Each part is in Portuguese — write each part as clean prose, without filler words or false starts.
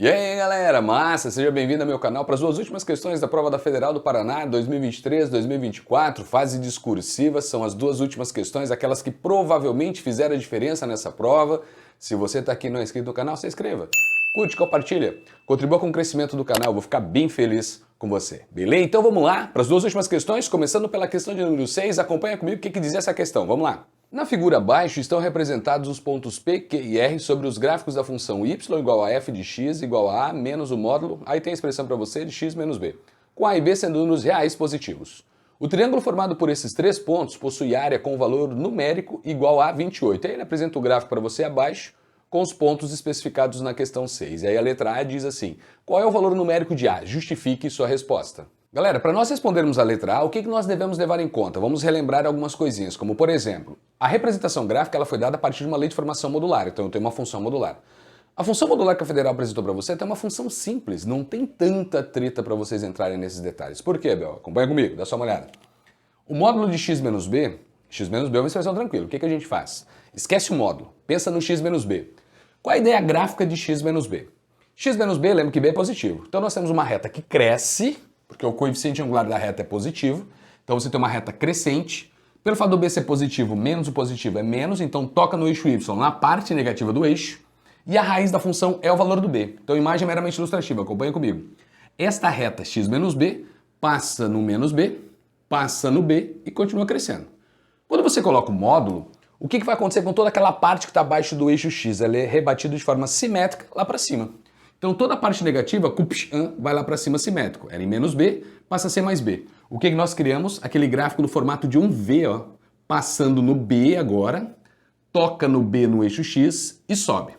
E aí galera, massa! Seja bem-vindo ao meu canal para as duas últimas questões da prova da Federal do Paraná 2023-2024, fase discursiva, são as duas últimas questões, aquelas que provavelmente fizeram a diferença nessa prova. Se você está aqui e não é inscrito no canal, se inscreva, curte, compartilha, contribua com o crescimento do canal, vou ficar bem feliz com você, beleza? Então vamos lá para as duas últimas questões, começando pela questão de número 6, acompanha comigo o que dizia essa questão, vamos lá. Na figura abaixo estão representados os pontos P, Q e R sobre os gráficos da função y igual a f de x igual a menos o módulo, aí tem a expressão para você de x menos b, com a e b sendo números reais positivos. O triângulo formado por esses três pontos possui área com valor numérico igual a 28. Aí ele apresenta o gráfico para você abaixo com os pontos especificados na questão 6. E aí a letra A diz assim, qual é o valor numérico de A? Justifique sua resposta. Galera, para nós respondermos a letra A, o que nós devemos levar em conta? Vamos relembrar algumas coisinhas, como por exemplo, a representação gráfica ela foi dada a partir de uma lei de formação modular, então eu tenho uma função modular. A função modular que a Federal apresentou para você é uma função simples, não tem tanta treta para vocês entrarem nesses detalhes. Por quê, Bel? Acompanha comigo, dá só uma olhada. O módulo de x menos b é uma expressão tranquila, o que a gente faz? Esquece o módulo, pensa no x menos b. Qual a ideia gráfica de x menos b? X menos b, lembra que b é positivo, então nós temos uma reta que cresce, porque o coeficiente angular da reta é positivo, então você tem uma reta crescente. Pelo fato do B ser positivo, menos o positivo é menos, então toca no eixo Y na parte negativa do eixo, e a raiz da função é o valor do B. Então imagem meramente ilustrativa, acompanha comigo. Esta reta x menos B passa no menos B, passa no B e continua crescendo. Quando você coloca o módulo, o que vai acontecer com toda aquela parte que está abaixo do eixo X? Ela é rebatida de forma simétrica lá para cima. Então toda a parte negativa, vai lá para cima simétrico. Era em menos B, passa a ser mais B. O que nós criamos? Aquele gráfico no formato de um V, ó, passando no B agora, toca no B no eixo X e sobe.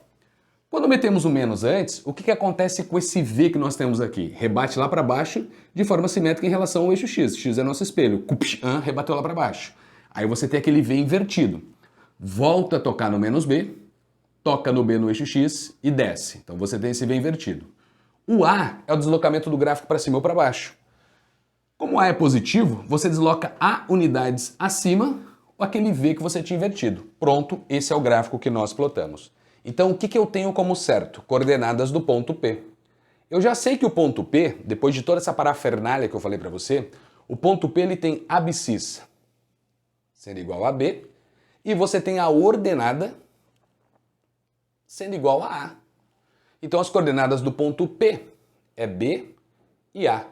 Quando metemos o menos antes, o que acontece com esse V que nós temos aqui? Rebate lá para baixo de forma simétrica em relação ao eixo X. X é nosso espelho. Rebateu lá para baixo. Aí você tem aquele V invertido. Volta a tocar no menos B, toca no B no eixo X e desce. Então você tem esse V invertido. O A é o deslocamento do gráfico para cima ou para baixo. Como A é positivo, você desloca A unidades acima aquele V que você tinha invertido. Pronto, esse é o gráfico que nós plotamos. Então o que eu tenho como certo? Coordenadas do ponto P. Eu já sei que o ponto P, depois de toda essa parafernália que eu falei para você, o ponto P ele tem abscissa sendo igual a B e você tem a ordenada sendo igual a A. Então as coordenadas do ponto P é B e A.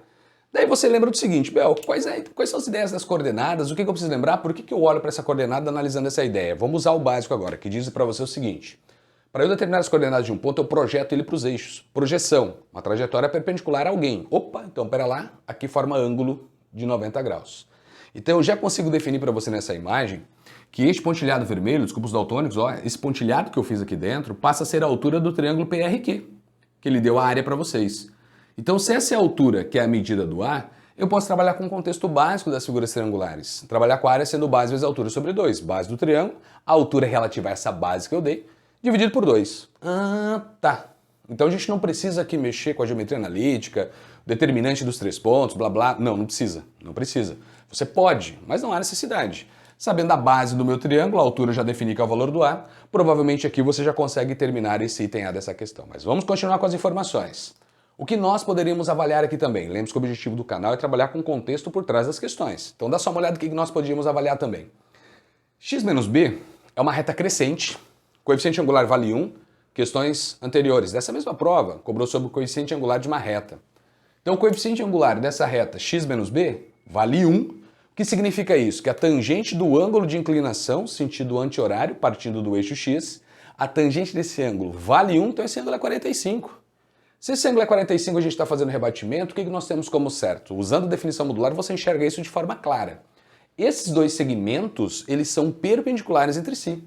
Daí você lembra do seguinte, Bel, quais são as ideias das coordenadas? O que eu preciso lembrar? Por que eu olho para essa coordenada analisando essa ideia? Vamos usar o básico agora, que diz para você o seguinte. Para eu determinar as coordenadas de um ponto, eu projeto ele para os eixos. Projeção, uma trajetória perpendicular a alguém. Opa, então pera lá, aqui forma ângulo de 90 graus. Então eu já consigo definir para você nessa imagem que este pontilhado vermelho, desculpa os daltônicos, ó, esse pontilhado que eu fiz aqui dentro passa a ser a altura do triângulo PRQ, que ele deu a área para vocês. Então se essa é a altura que é a medida do A, eu posso trabalhar com o contexto básico das figuras triangulares. Trabalhar com a área sendo base vezes a altura sobre 2. Base do triângulo, a altura relativa a essa base que eu dei, dividido por 2. Ah, tá. Então a gente não precisa aqui mexer com a geometria analítica, determinante dos três pontos, blá blá. Não precisa. Não precisa. Você pode, mas não há necessidade. Sabendo a base do meu triângulo, a altura já defini que é o valor do A, provavelmente aqui você já consegue terminar esse item A dessa questão. Mas vamos continuar com as informações. O que nós poderíamos avaliar aqui também? Lembre-se que o objetivo do canal é trabalhar com o contexto por trás das questões. Então dá só uma olhada no que nós podíamos avaliar também. X menos B é uma reta crescente, coeficiente angular vale 1, questões anteriores dessa mesma prova cobrou sobre o coeficiente angular de uma reta. Então o coeficiente angular dessa reta x menos b vale 1, o que significa isso? Que a tangente do ângulo de inclinação, sentido anti-horário, partindo do eixo x, a tangente desse ângulo vale 1, então esse ângulo é 45. Se esse ângulo é 45 e a gente está fazendo rebatimento, o que nós temos como certo? Usando a definição modular você enxerga isso de forma clara. Esses dois segmentos, eles são perpendiculares entre si.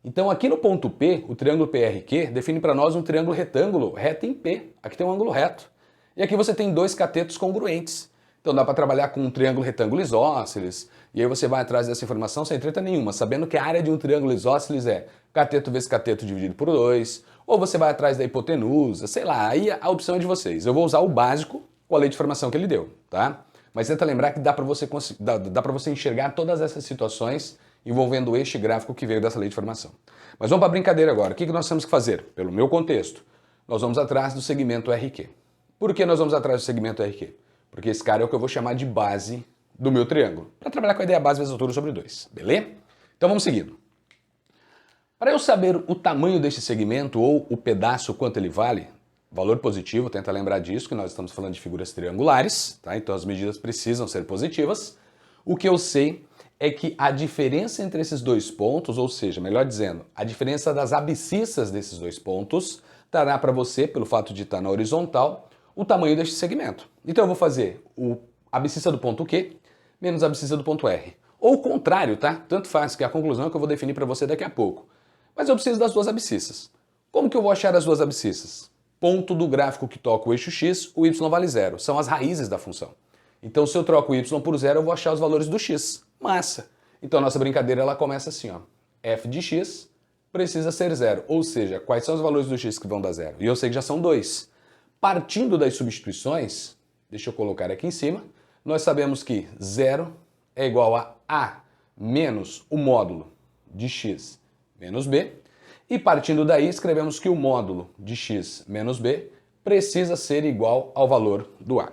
Então aqui no ponto P, o triângulo PRQ define para nós um triângulo retângulo reto em P. Aqui tem um ângulo reto. E aqui você tem dois catetos congruentes. Então dá para trabalhar com um triângulo retângulo isósceles, e aí você vai atrás dessa informação sem treta nenhuma, sabendo que a área de um triângulo isósceles é cateto vezes cateto dividido por 2, ou você vai atrás da hipotenusa, sei lá, aí a opção é de vocês. Eu vou usar o básico com a lei de formação que ele deu, tá? Mas tenta lembrar que dá para você enxergar todas essas situações envolvendo este gráfico que veio dessa lei de formação. Mas vamos para a brincadeira agora. O que nós temos que fazer? Pelo meu contexto, nós vamos atrás do segmento RQ. Por que nós vamos atrás do segmento RQ? Porque esse cara é o que eu vou chamar de base do meu triângulo, para trabalhar com a ideia base vezes altura sobre 2, beleza? Então vamos seguindo. Para eu saber o tamanho deste segmento ou o pedaço, quanto ele vale, valor positivo, tenta lembrar disso, que nós estamos falando de figuras triangulares, tá? Então as medidas precisam ser positivas. O que eu sei é que a diferença entre esses dois pontos, ou seja, melhor dizendo, a diferença das abscissas desses dois pontos, dará para você, pelo fato de estar na horizontal, o tamanho deste segmento. Então eu vou fazer a abscissa do ponto Q menos a abscissa do ponto R. Ou o contrário, tá? Tanto faz, que a conclusão é que eu vou definir para você daqui a pouco. Mas eu preciso das duas abscissas. Como que eu vou achar as duas abscissas? Ponto do gráfico que toca o eixo x, o y vale zero. São as raízes da função. Então se eu troco o y por zero, eu vou achar os valores do x. Massa! Então a nossa brincadeira ela começa assim, ó. F de x precisa ser zero. Ou seja, quais são os valores do x que vão dar zero? E eu sei que já são 2. Partindo das substituições, deixa eu colocar aqui em cima, nós sabemos que 0 é igual a A menos o módulo de x menos b. E partindo daí, escrevemos que o módulo de x menos b precisa ser igual ao valor do A.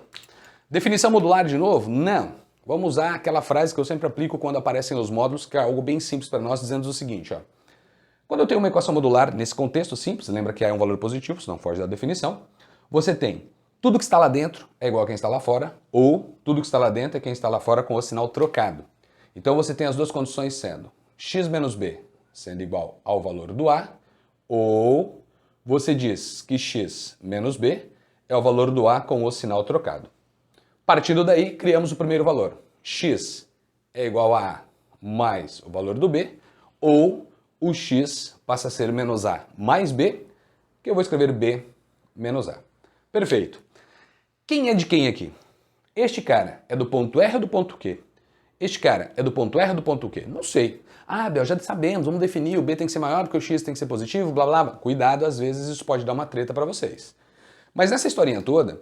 Definição modular de novo? Não. Vamos usar aquela frase que eu sempre aplico quando aparecem os módulos, que é algo bem simples para nós, dizendo o seguinte, ó. Quando eu tenho uma equação modular nesse contexto simples, lembra que A é um valor positivo, senão foge da definição, você tem tudo que está lá dentro é igual a quem está lá fora, ou tudo que está lá dentro é quem está lá fora com o sinal trocado. Então você tem as duas condições sendo x menos b sendo igual ao valor do A, ou você diz que x menos b é o valor do A com o sinal trocado. Partindo daí, criamos o primeiro valor. X é igual a A mais o valor do B, ou o x passa a ser menos A mais B, que eu vou escrever B menos A. Perfeito. Quem é de quem aqui? Este cara é do ponto R ou do ponto Q? Este cara é do ponto R ou do ponto Q? Não sei. Ah, Bel, já sabemos, vamos definir, o B tem que ser maior porque o X tem que ser positivo, blá blá blá. Cuidado, às vezes isso pode dar uma treta para vocês. Mas nessa historinha toda,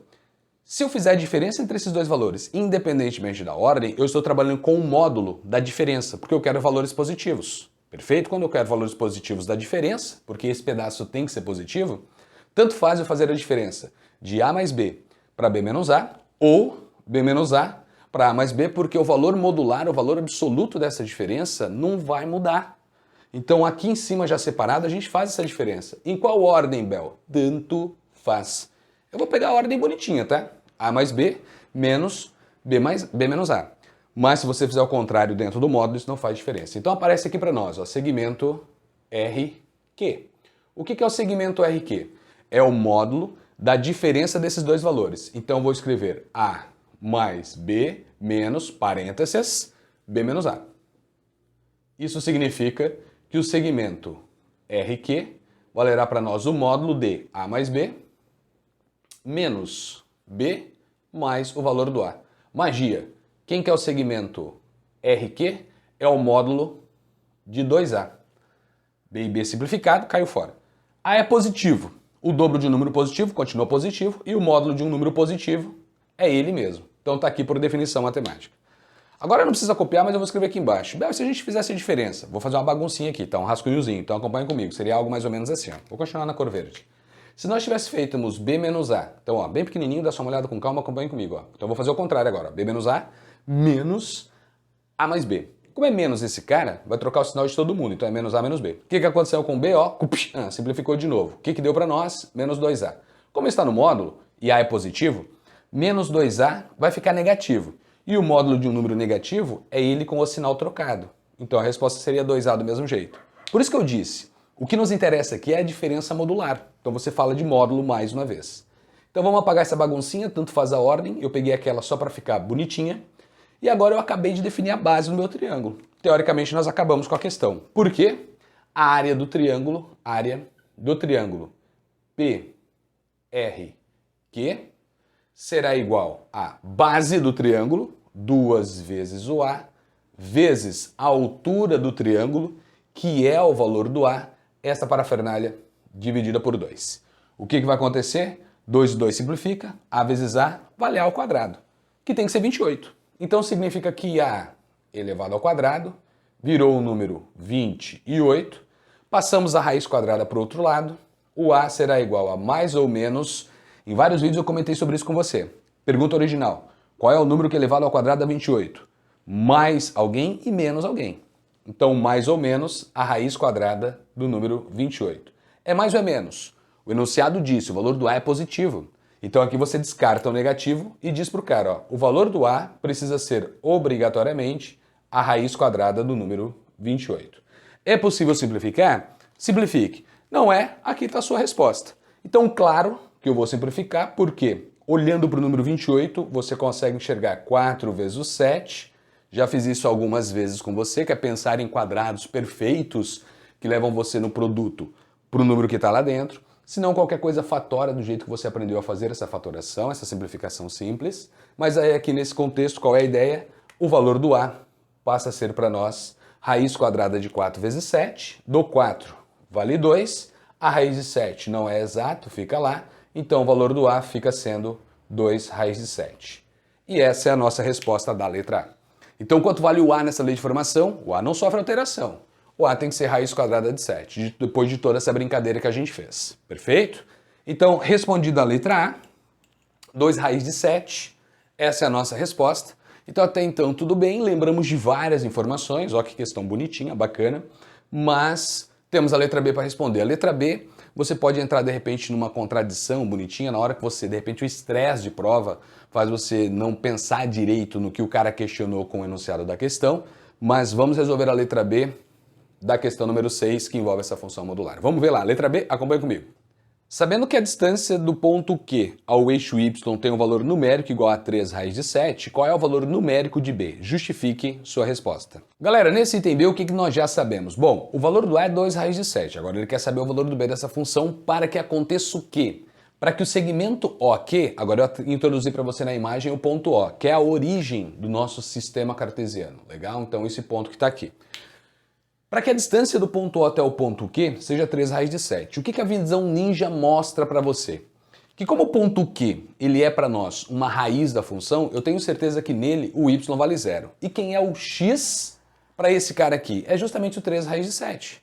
se eu fizer a diferença entre esses dois valores, independentemente da ordem, eu estou trabalhando com o módulo da diferença, porque eu quero valores positivos. Perfeito? Quando eu quero valores positivos da diferença, porque esse pedaço tem que ser positivo, tanto faz eu fazer a diferença de A mais B para B menos A, ou B menos A para A mais B, porque o valor modular, o valor absoluto dessa diferença não vai mudar. Então aqui em cima já separado a gente faz essa diferença. Em qual ordem, Bel? Tanto faz. Eu vou pegar a ordem bonitinha, tá? A mais B menos B menos A. Mas se você fizer o contrário dentro do módulo, isso não faz diferença. Então aparece aqui para nós, ó, segmento RQ. O que é o segmento RQ? É o módulo da diferença desses dois valores. Então eu vou escrever A mais B menos, parênteses, B menos A. Isso significa que o segmento RQ valerá para nós o módulo de A mais B menos B mais o valor do A. Magia. Quem que é o segmento RQ? É o módulo de 2A. B e B simplificado, caiu fora. A é positivo. O dobro de um número positivo continua positivo e o módulo de um número positivo é ele mesmo. Então está aqui por definição matemática. Agora não precisa copiar, mas eu vou escrever aqui embaixo. Bel, se a gente fizesse a diferença, vou fazer uma baguncinha aqui, tá? Um rascunhozinho, então acompanha comigo. Seria algo mais ou menos assim, ó. Vou continuar na cor verde. Se nós tivéssemos feito B menos A, então ó, bem pequenininho, dá só uma olhada com calma, acompanha comigo. Ó. Então eu vou fazer o contrário agora. B menos A menos A mais B. Como é menos esse cara, vai trocar o sinal de todo mundo, então é menos A menos B. O que aconteceu com B? Ó, simplificou de novo. O que deu para nós? Menos 2A. Como está no módulo, e A é positivo, menos 2A vai ficar negativo. E o módulo de um número negativo é ele com o sinal trocado. Então a resposta seria 2A do mesmo jeito. Por isso que eu disse, o que nos interessa aqui é a diferença modular. Então você fala de módulo mais uma vez. Então vamos apagar essa baguncinha, tanto faz a ordem. Eu peguei aquela só para ficar bonitinha. E agora eu acabei de definir a base do meu triângulo. Teoricamente nós acabamos com a questão. Por quê? A área do triângulo PRQ será igual à base do triângulo, 2 vezes o A, vezes a altura do triângulo, que é o valor do A, essa parafernália dividida por 2. O que vai acontecer? 2 e 2 simplifica, A vezes A vale A ao quadrado, que tem que ser 28. Então significa que A elevado ao quadrado virou o número 28, passamos a raiz quadrada para o outro lado, o A será igual a mais ou menos... Em vários vídeos eu comentei sobre isso com você. Pergunta original. Qual é o número que é elevado ao quadrado a 28? Mais alguém e menos alguém. Então, mais ou menos a raiz quadrada do número 28. É mais ou é menos? O enunciado disse, o valor do A é positivo. Então aqui você descarta o negativo e diz para o cara, ó, o valor do A precisa ser obrigatoriamente a raiz quadrada do número 28. É possível simplificar? Simplifique. Não é? Aqui está a sua resposta. Então, claro que eu vou simplificar, porque olhando para o número 28, você consegue enxergar 4 vezes o 7. Já fiz isso algumas vezes com você, que é pensar em quadrados perfeitos que levam você no produto para o número que está lá dentro. Se não, qualquer coisa fatora do jeito que você aprendeu a fazer essa fatoração, essa simplificação simples. Mas aí aqui nesse contexto, qual é a ideia? O valor do A passa a ser para nós raiz quadrada de 4 vezes 7. Do 4 vale 2. A raiz de 7 não é exato, fica lá. Então o valor do A fica sendo 2 raiz de 7. E essa é a nossa resposta da letra A. Então quanto vale o A nessa lei de formação? O A não sofre alteração. O A tem que ser raiz quadrada de 7, depois de toda essa brincadeira que a gente fez. Perfeito? Então, respondida a letra A, 2 raiz de 7, essa é a nossa resposta. Então até então tudo bem, lembramos de várias informações, ó que questão bonitinha, bacana, mas temos a letra B para responder. A letra B, você pode entrar de repente numa contradição bonitinha, na hora que você, de repente, o estresse de prova faz você não pensar direito no que o cara questionou com o enunciado da questão, mas vamos resolver a letra B da questão número 6, que envolve essa função modular. Vamos ver lá, letra B, acompanha comigo. Sabendo que a distância do ponto Q ao eixo Y tem um valor numérico igual a 3 raiz de 7, qual é o valor numérico de B? Justifique sua resposta. Galera, nesse item B, o que nós já sabemos? Bom, o valor do A é 2 raiz de 7. Agora ele quer saber o valor do B dessa função para que aconteça o quê? Para que o segmento OQ, agora eu introduzi para você na imagem o ponto O, que é a origem do nosso sistema cartesiano. Legal? Então esse ponto que está aqui. Para que a distância do ponto O até o ponto Q seja 3 raiz de 7, o que a visão ninja mostra para você? Que como o ponto Q ele é para nós uma raiz da função, eu tenho certeza que nele o y vale 0. E quem é o x para esse cara aqui? É justamente o 3 raiz de 7.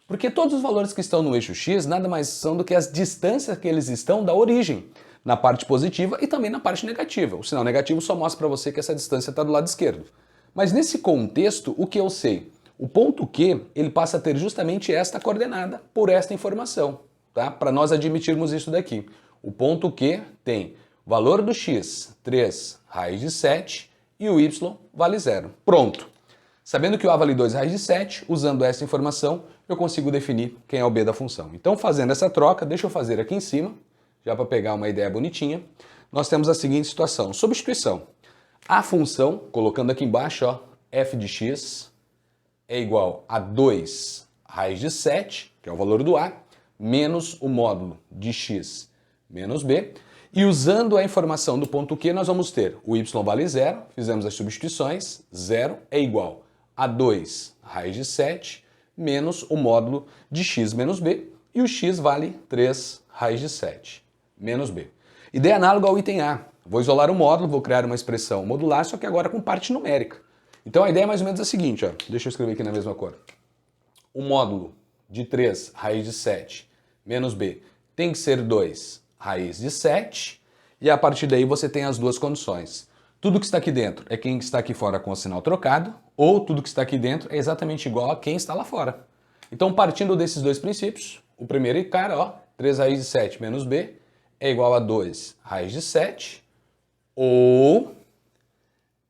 Porque todos os valores que estão no eixo x nada mais são do que as distâncias que eles estão da origem, na parte positiva e também na parte negativa. O sinal negativo só mostra para você que essa distância está do lado esquerdo. Mas nesse contexto, o que eu sei? O ponto Q, ele passa a ter justamente esta coordenada por esta informação, tá? Para nós admitirmos isso daqui. O ponto Q tem valor do x, 3 raiz de 7, e o y vale 0. Pronto. Sabendo que o A vale 2 raiz de 7, usando essa informação, eu consigo definir quem é o B da função. Então, fazendo essa troca, deixa eu fazer aqui em cima, já para pegar uma ideia bonitinha, nós temos a seguinte situação. Substituição. A função, colocando aqui embaixo, ó, f de x é igual a 2 raiz de 7, que é o valor do A, menos o módulo de x menos b. E usando a informação do ponto Q, nós vamos ter o y vale 0, fizemos as substituições, 0 é igual a 2 raiz de 7, menos o módulo de x menos b, e o x vale 3 raiz de 7, menos b. Ideia análoga ao item A. Vou isolar o módulo, vou criar uma expressão modular, só que agora com parte numérica. Então a ideia é mais ou menos a seguinte, ó. Deixa eu escrever aqui na mesma cor. O módulo de 3 raiz de 7 menos b tem que ser 2 raiz de 7, e a partir daí você tem as duas condições. Tudo que está aqui dentro é quem está aqui fora com o sinal trocado, ou tudo que está aqui dentro é exatamente igual a quem está lá fora. Então partindo desses dois princípios, o primeiro cara, ó, 3 raiz de 7 menos b é igual a 2 raiz de 7, ou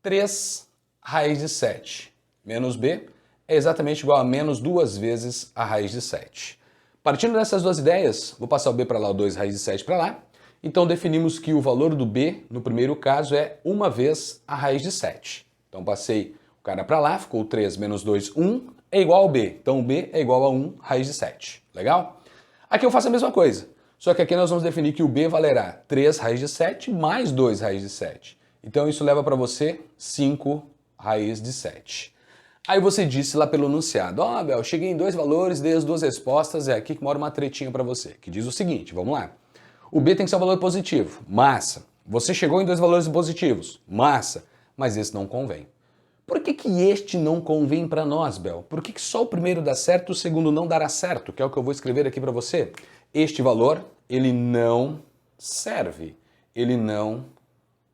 3 raiz de 7 menos b é exatamente igual a menos 2 vezes a raiz de 7. Partindo dessas duas ideias, vou passar o b para lá, o 2 raiz de 7 para lá. Então definimos que o valor do b, no primeiro caso, é 1 vez a raiz de 7. Então passei o cara para lá, ficou 3 menos 2, 1, é igual ao b. Então o b é igual a 1 raiz de 7. Legal? Aqui eu faço a mesma coisa, só que aqui nós vamos definir que o b valerá 3 raiz de 7 mais 2 raiz de 7. Então isso leva para você 5 raiz de 7. Aí você disse lá pelo enunciado, ó, Bel, cheguei em dois valores, dei as duas respostas, é aqui que mora uma tretinha para você, que diz o seguinte, vamos lá. O B tem que ser um valor positivo, massa. Você chegou em dois valores positivos, massa, mas esse não convém. Por que este não convém para nós, Bel? Por que só o primeiro dá certo e o segundo não dará certo? Que é o que eu vou escrever aqui para você. este valor, ele não serve, ele não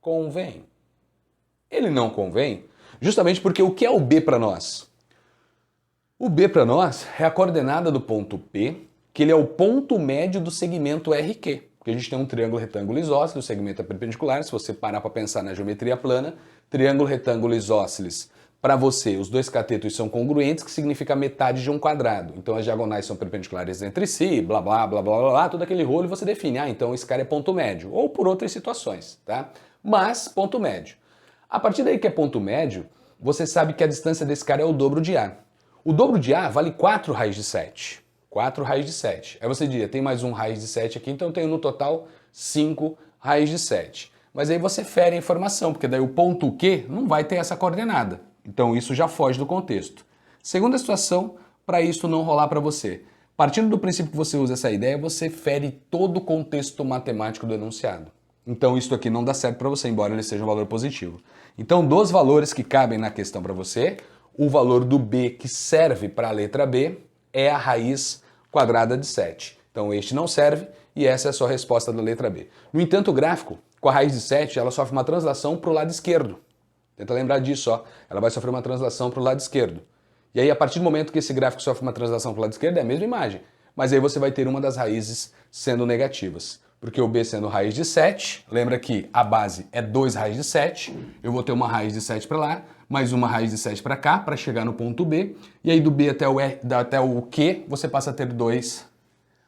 convém. Ele não convém justamente porque o que é o B para nós? O B para nós é a coordenada do ponto P, que ele é o ponto médio do segmento RQ. Porque a gente tem um triângulo retângulo isósceles, o segmento é perpendicular. Se você parar para pensar na geometria plana, triângulo retângulo isósceles, para você, os dois catetos são congruentes, que significa metade de um quadrado. Então as diagonais são perpendiculares entre si, blá blá blá blá blá, blá todo aquele rolo e você define, então esse cara é ponto médio, ou por outras situações, tá? Mas ponto médio. A partir daí que é ponto médio, você sabe que a distância desse cara é o dobro de A. O dobro de A vale 4 raiz de 7. 4 raiz de 7. Aí você diria, tem mais um raiz de 7 aqui, então eu tenho no total 5 raiz de 7. Mas aí você fere a informação, porque daí o ponto Q não vai ter essa coordenada. Então isso já foge do contexto. Segunda situação, para isso não rolar para você. Partindo do princípio que você usa essa ideia, você fere todo o contexto matemático do enunciado. Então isso aqui não dá certo para você, embora ele seja um valor positivo. Então dos valores que cabem na questão para você, o valor do B que serve para a letra B é a raiz quadrada de 7. Então este não serve e essa é a sua resposta da letra B. No entanto, o gráfico, com a raiz de 7, ela sofre uma translação para o lado esquerdo. Tenta lembrar disso, ó. Ela vai sofrer uma translação para o lado esquerdo. E aí, a partir do momento que esse gráfico sofre uma translação para o lado esquerdo, é a mesma imagem. Mas aí você vai ter uma das raízes sendo negativas. Porque o B sendo raiz de 7, lembra que a base é 2 raiz de 7, eu vou ter uma raiz de 7 para lá, mais uma raiz de 7 para cá, para chegar no ponto B, e aí do B até o Q, você passa a ter 2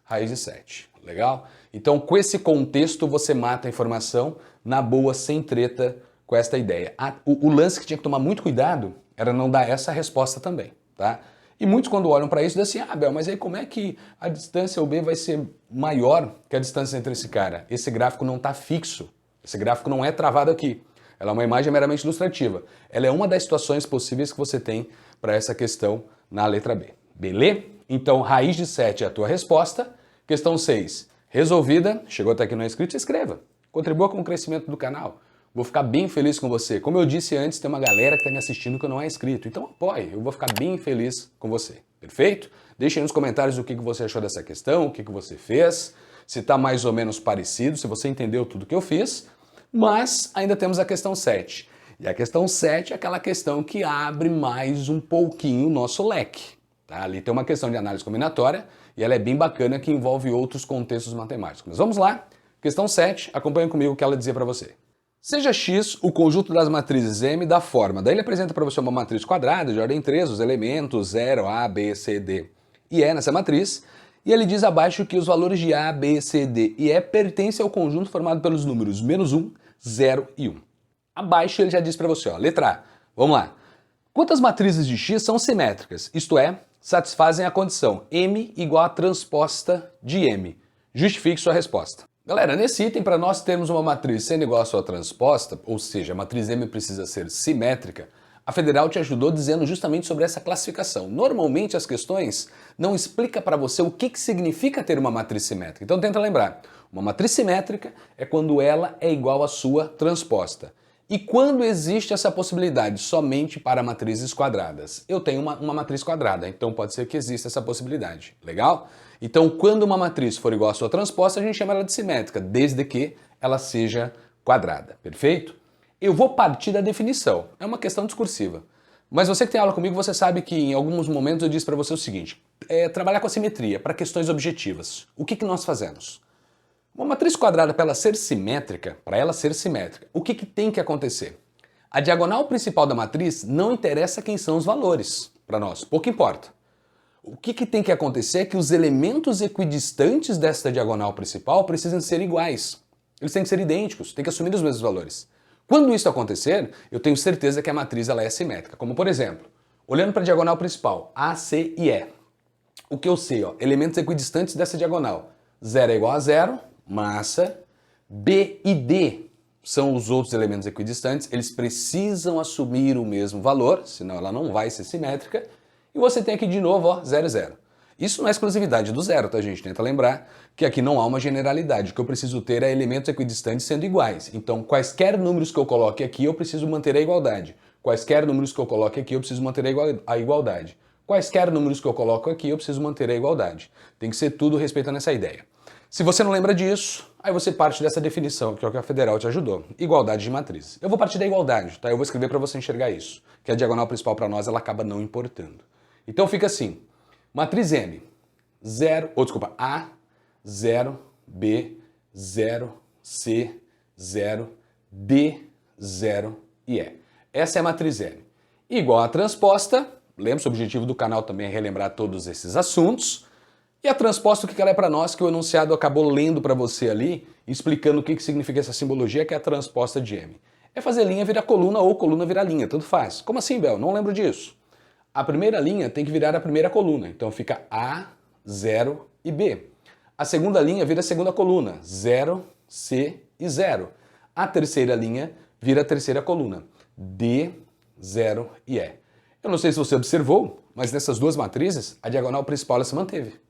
raiz de 7. Legal? Então, com esse contexto, você mata a informação na boa, sem treta, com esta ideia. O lance que tinha que tomar muito cuidado era não dar essa resposta também, tá? E muitos quando olham para isso dizem assim, Bel, mas aí como é que a distância ao B vai ser maior que a distância entre esse cara? Esse gráfico não está fixo, esse gráfico não é travado aqui. Ela é uma imagem meramente ilustrativa. Ela é uma das situações possíveis que você tem para essa questão na letra B. Beleza? Então, raiz de 7 é a tua resposta. Questão 6, resolvida. Chegou até aqui no inscrito, se inscreva. Contribua com o crescimento do canal. Vou ficar bem feliz com você. Como eu disse antes, tem uma galera que está me assistindo que não é inscrito. Então apoie, eu vou ficar bem feliz com você. Perfeito? Deixe aí nos comentários o que você achou dessa questão, o que você fez, se está mais ou menos parecido, se você entendeu tudo que eu fiz. Mas ainda temos a questão 7. E a questão 7 é aquela questão que abre mais um pouquinho o nosso leque. Tá? Ali tem uma questão de análise combinatória e ela é bem bacana que envolve outros contextos matemáticos. Mas vamos lá. Questão 7, acompanha comigo o que ela dizia para você. Seja X o conjunto das matrizes M da forma. Daí ele apresenta para você uma matriz quadrada de ordem 3, os elementos 0, A, B, C, D e E nessa matriz. E ele diz abaixo que os valores de A, B, C, D e E pertencem ao conjunto formado pelos números -1, 0 e 1. Abaixo ele já diz para você, ó, letra A. Vamos lá. Quantas matrizes de X são simétricas? Isto é, satisfazem a condição M igual a transposta de M. Justifique sua resposta. Galera, nesse item, para nós termos uma matriz sendo igual à sua transposta, ou seja, a matriz M precisa ser simétrica, a Federal te ajudou dizendo justamente sobre essa classificação. Normalmente as questões não explicam para você o que significa ter uma matriz simétrica. Então tenta lembrar, uma matriz simétrica é quando ela é igual à sua transposta. E quando existe essa possibilidade somente para matrizes quadradas? Eu tenho uma matriz quadrada, então pode ser que exista essa possibilidade. Legal? Então, quando uma matriz for igual à sua transposta, a gente chama ela de simétrica, desde que ela seja quadrada. Perfeito? Eu vou partir da definição. É uma questão discursiva. Mas você que tem aula comigo, você sabe que em alguns momentos eu disse para você o seguinte, trabalhar com a simetria para questões objetivas. O que nós fazemos? Uma matriz quadrada, para ela ser simétrica, o que tem que acontecer? A diagonal principal da matriz não interessa quem são os valores para nós, pouco importa. O que tem que acontecer é que os elementos equidistantes desta diagonal principal precisam ser iguais. Eles têm que ser idênticos, têm que assumir os mesmos valores. Quando isso acontecer, eu tenho certeza que a matriz ela é simétrica. Como por exemplo, olhando para a diagonal principal, A, C e E. O que eu sei, ó, elementos equidistantes dessa diagonal. 0 é igual a 0, massa. B e D são os outros elementos equidistantes, eles precisam assumir o mesmo valor, senão ela não vai ser simétrica. E você tem aqui de novo, ó, 0, 0. Isso não é exclusividade do zero, tá, gente? Tenta lembrar que aqui não há uma generalidade. O que eu preciso ter é elementos equidistantes sendo iguais. Então, quaisquer números que eu coloque aqui, eu preciso manter a igualdade. Quaisquer números que eu coloque aqui, eu preciso manter a igualdade. Quaisquer números que eu coloco aqui, eu preciso manter a igualdade. Tem que ser tudo respeitando essa ideia. Se você não lembra disso, aí você parte dessa definição, que é o que a Federal te ajudou. Igualdade de matrizes. Eu vou partir da igualdade, tá? Eu vou escrever para você enxergar isso, que a diagonal principal para nós, ela acaba não importando. Então fica assim, matriz M, 0, A, 0, B, 0, C, 0, D, 0 e E. Essa é a matriz M. Igual a transposta, lembra, o objetivo do canal também é relembrar todos esses assuntos. E a transposta, o que ela é para nós, que o enunciado acabou lendo para você ali, explicando o que significa essa simbologia, que é a transposta de M. É fazer linha virar coluna ou coluna virar linha, tanto faz. Como assim, Bel? Não lembro disso. A primeira linha tem que virar a primeira coluna, então fica A, 0 e B. A segunda linha vira a segunda coluna, 0, C e 0. A terceira linha vira a terceira coluna, D, 0 e E. Eu não sei se você observou, mas nessas duas matrizes, a diagonal principal ela se manteve.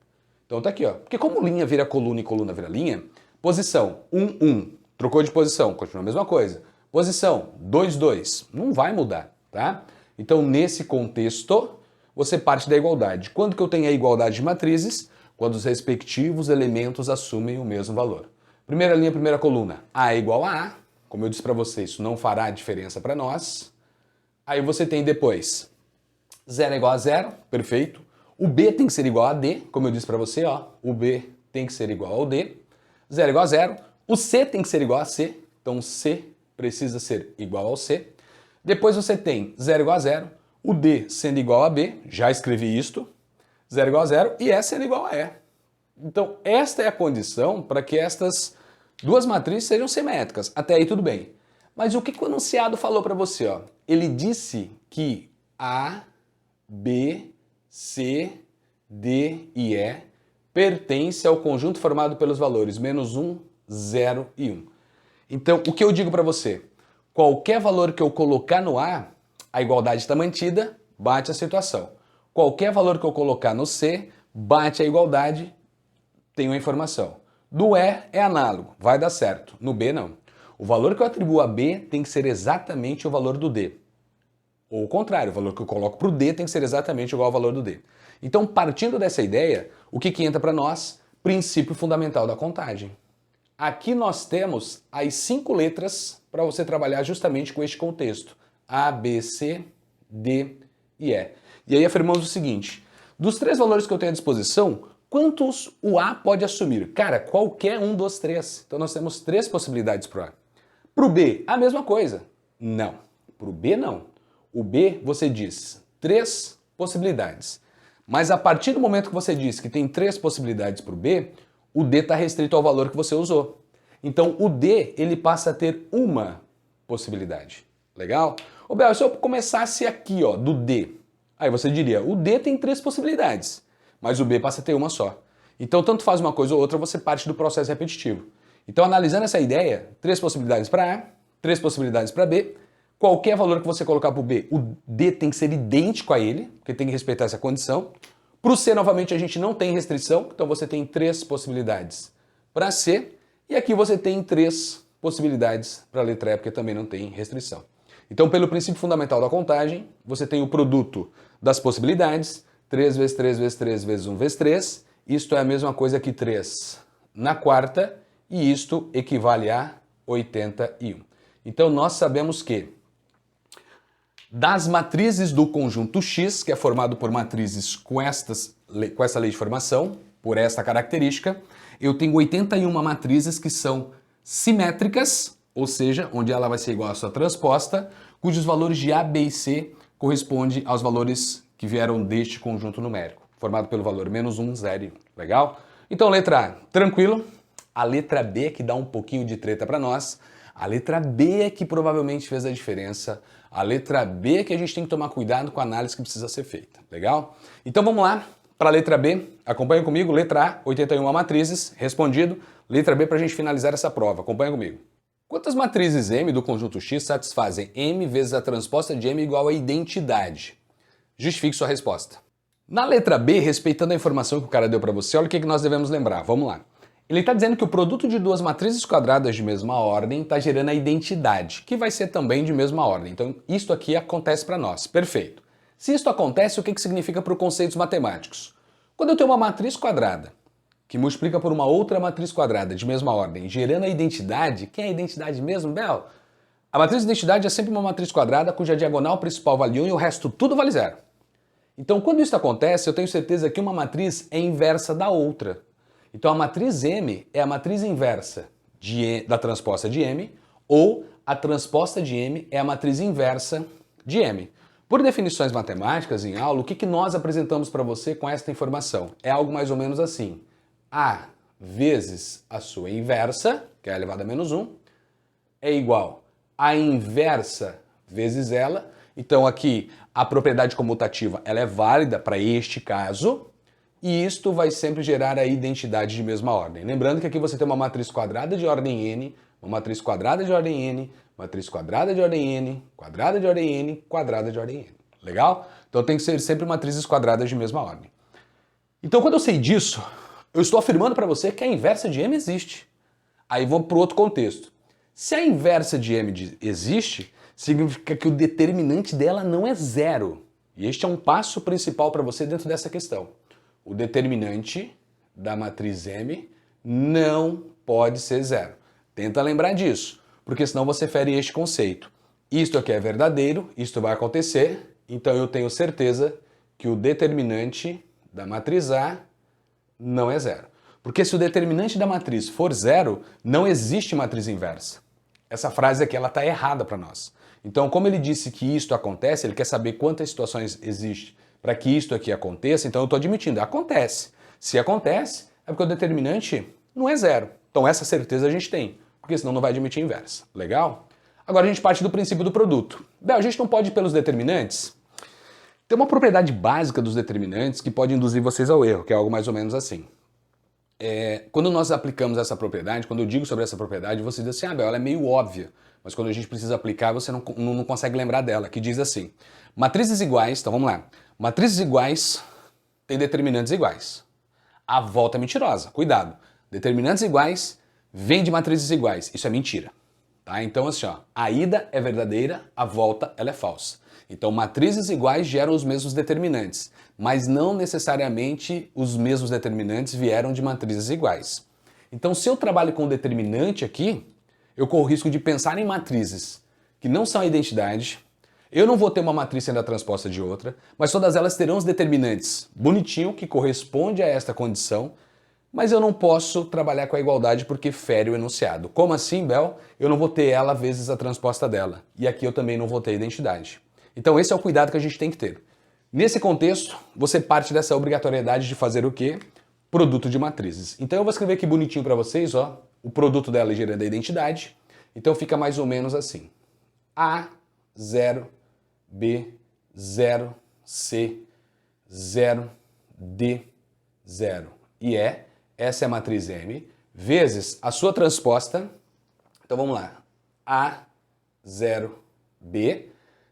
Então tá aqui, ó. Porque como linha vira coluna e coluna vira linha, posição 1, 1, trocou de posição, continua a mesma coisa. Posição 2, 2, não vai mudar, tá? Então nesse contexto, você parte da igualdade. Quando que eu tenho a igualdade de matrizes? Quando os respectivos elementos assumem o mesmo valor. Primeira linha, primeira coluna, A é igual a A. Como eu disse para você, isso não fará diferença para nós. Aí você tem depois 0 é igual a 0, perfeito. O B tem que ser igual a D, como eu disse para você, ó. O B tem que ser igual ao D. 0 é igual a 0. O C tem que ser igual a C, então C precisa ser igual ao C. Depois você tem 0 igual a 0. O D sendo igual a B, já escrevi isto. 0 igual a 0 e E sendo igual a E. Então esta é a condição para que estas duas matrizes sejam simétricas. Até aí tudo bem. Mas o que o enunciado falou para você, ó? Ele disse que A, B, C, D e E pertence ao conjunto formado pelos valores menos 1, 0 e 1. Então, o que eu digo para você? Qualquer valor que eu colocar no A, a igualdade está mantida, bate a situação. Qualquer valor que eu colocar no C, bate a igualdade, tem uma informação. Do E é análogo, vai dar certo. No B, não. O valor que eu atribuo a B tem que ser exatamente o valor do D. Ou o contrário, o valor que eu coloco para o D tem que ser exatamente igual ao valor do D. Então, partindo dessa ideia, o que entra para nós? Princípio fundamental da contagem. Aqui nós temos as 5 letras para você trabalhar justamente com este contexto. A, B, C, D e E. E aí afirmamos o seguinte, dos 3 valores que eu tenho à disposição, quantos o A pode assumir? Cara, qualquer um dos 3. Então nós temos 3 possibilidades para o A. Para o B, a mesma coisa? Não. Para o B, não. O B, você diz 3 possibilidades. Mas a partir do momento que você diz que tem 3 possibilidades para o B, o D está restrito ao valor que você usou. Então o D, ele passa a ter uma possibilidade. Legal? Ô Bel, se eu começasse aqui, ó, do D, aí você diria, o D tem 3 possibilidades, mas o B passa a ter uma só. Então tanto faz uma coisa ou outra, você parte do processo repetitivo. Então analisando essa ideia, 3 possibilidades para A, 3 possibilidades para B, qualquer valor que você colocar para o B, o D tem que ser idêntico a ele, porque tem que respeitar essa condição. Para o C, novamente, a gente não tem restrição, então você tem 3 possibilidades para C, e aqui você tem 3 possibilidades para a letra E, porque também não tem restrição. Então, pelo princípio fundamental da contagem, você tem o produto das possibilidades, 3 vezes 3 vezes 3 vezes 1 vezes 3, isto é a mesma coisa que 3 na quarta, e isto equivale a 81. Então, nós sabemos que das matrizes do conjunto X, que é formado por matrizes com essa lei de formação, por esta característica, eu tenho 81 matrizes que são simétricas, ou seja, onde ela vai ser igual à sua transposta, cujos valores de A, B e C correspondem aos valores que vieram deste conjunto numérico, formado pelo valor menos 1, 0 e 1. Legal? Então, letra A, tranquilo. A letra B é que dá um pouquinho de treta para nós. A letra B é que provavelmente fez a diferença. A letra B é que a gente tem que tomar cuidado com a análise que precisa ser feita. Legal? Então vamos lá para a letra B. Acompanha comigo. Letra A, 81 matrizes. Respondido. Letra B para a gente finalizar essa prova. Acompanha comigo. Quantas matrizes M do conjunto X satisfazem M vezes a transposta de M igual a identidade? Justifique sua resposta. Na letra B, respeitando a informação que o cara deu para você, olha o que nós devemos lembrar. Vamos lá. Ele está dizendo que o produto de duas matrizes quadradas de mesma ordem está gerando a identidade, que vai ser também de mesma ordem. Então, isto aqui acontece para nós. Perfeito. Se isto acontece, o que significa para os conceitos matemáticos? Quando eu tenho uma matriz quadrada que multiplica por uma outra matriz quadrada de mesma ordem, gerando a identidade. Quem é a identidade mesmo, Bel? A matriz de identidade é sempre uma matriz quadrada cuja diagonal principal vale 1 e o resto tudo vale 0. Então, quando isso acontece, eu tenho certeza que uma matriz é inversa da outra. Então, a matriz M é a matriz inversa da transposta de M, ou a transposta de M é a matriz inversa de M. Por definições matemáticas em aula, o que nós apresentamos para você com esta informação? É algo mais ou menos assim. A vezes a sua inversa, que é elevado a menos 1, é igual a inversa vezes ela. Então aqui a propriedade comutativa ela é válida para este caso, e isto vai sempre gerar a identidade de mesma ordem. Lembrando que aqui você tem uma matriz quadrada de ordem n, uma matriz quadrada de ordem n, matriz quadrada de ordem n, quadrada de ordem n, quadrada de ordem n. Legal? Então tem que ser sempre matrizes quadradas de mesma ordem. Então quando eu sei disso, eu estou afirmando para você que a inversa de M existe. Aí vou para o outro contexto. Se a inversa de M existe, significa que o determinante dela não é zero. E este é um passo principal para você dentro dessa questão. O determinante da matriz M não pode ser zero. Tenta lembrar disso, porque senão você fere este conceito. Isto aqui é verdadeiro, isto vai acontecer, então eu tenho certeza que o determinante da matriz A não é zero. Porque se o determinante da matriz for zero, não existe matriz inversa. Essa frase aqui ela está errada para nós. Então, como ele disse que isto acontece, ele quer saber quantas situações existem para que isto aqui aconteça, então eu estou admitindo, acontece. Se acontece, é porque o determinante não é zero. Então essa certeza a gente tem, porque senão não vai admitir inversa. Legal? Agora a gente parte do princípio do produto. Bel, a gente não pode ir pelos determinantes? Tem uma propriedade básica dos determinantes que pode induzir vocês ao erro, que é algo mais ou menos assim. Quando nós aplicamos essa propriedade, quando eu digo sobre essa propriedade, você diz assim, ah, Bel, ela é meio óbvia, mas quando a gente precisa aplicar, você não consegue lembrar dela, que diz assim, matrizes iguais, então vamos lá, matrizes iguais têm determinantes iguais. A volta é mentirosa, cuidado, determinantes iguais vêm de matrizes iguais, isso é mentira. Tá? Então assim, ó, a ida é verdadeira, a volta ela é falsa. Então matrizes iguais geram os mesmos determinantes, mas não necessariamente os mesmos determinantes vieram de matrizes iguais. Então se eu trabalho com determinante aqui, eu corro o risco de pensar em matrizes que não são a identidade, eu não vou ter uma matriz sendo a transposta de outra, mas todas elas terão os determinantes bonitinho que corresponde a esta condição, mas eu não posso trabalhar com a igualdade porque fere o enunciado. Como assim, Bel? Eu não vou ter ela vezes a transposta dela, e aqui eu também não vou ter identidade. Então esse é o cuidado que a gente tem que ter. Nesse contexto, você parte dessa obrigatoriedade de fazer o quê? Produto de matrizes. Então eu vou escrever aqui bonitinho para vocês, ó, o produto dela gerando a identidade. Então fica mais ou menos assim. A, 0, B, 0, C, 0, D, 0. E essa é a matriz M, vezes a sua transposta. Então vamos lá. A, 0, B.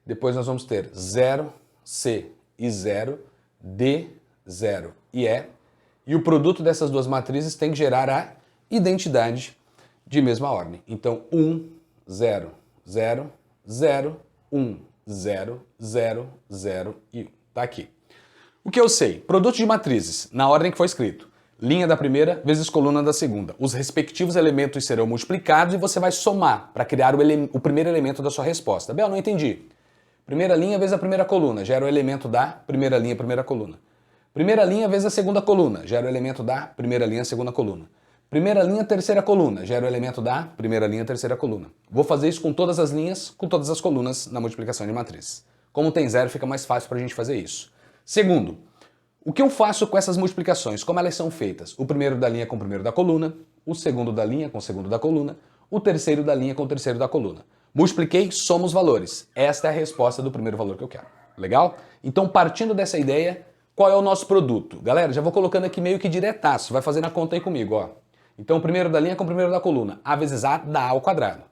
Depois nós vamos ter 0, C e 0, D, 0 e E. E o produto dessas duas matrizes tem que gerar a identidade de mesma ordem. Então 1, 0, 0, 0, 1, 0, 0, 0 e 1. Tá aqui. O que eu sei? Produto de matrizes, na ordem que foi escrito. Linha da primeira vezes coluna da segunda. Os respectivos elementos serão multiplicados e você vai somar para criar o primeiro elemento da sua resposta. Bel, não entendi. Primeira linha vezes a primeira coluna, gera o elemento da primeira linha, primeira coluna. Primeira linha vezes a segunda coluna, gera o elemento da primeira linha, segunda coluna. Primeira linha, terceira coluna, gera o elemento da primeira linha, terceira coluna. Vou fazer isso com todas as linhas, com todas as colunas na multiplicação de matrizes. Como tem zero, fica mais fácil para a gente fazer isso. Segundo, o que eu faço com essas multiplicações? Como elas são feitas? O primeiro da linha com o primeiro da coluna, o segundo da linha com o segundo da coluna, o terceiro da linha com o terceiro da coluna. Multipliquei, soma os valores. Esta é a resposta do primeiro valor que eu quero. Legal? Então, partindo dessa ideia, qual é o nosso produto? Galera, já vou colocando aqui meio que diretaço. Vai fazendo a conta aí comigo, ó. Então, o primeiro da linha com o primeiro da coluna. A vezes A dá A ao quadrado.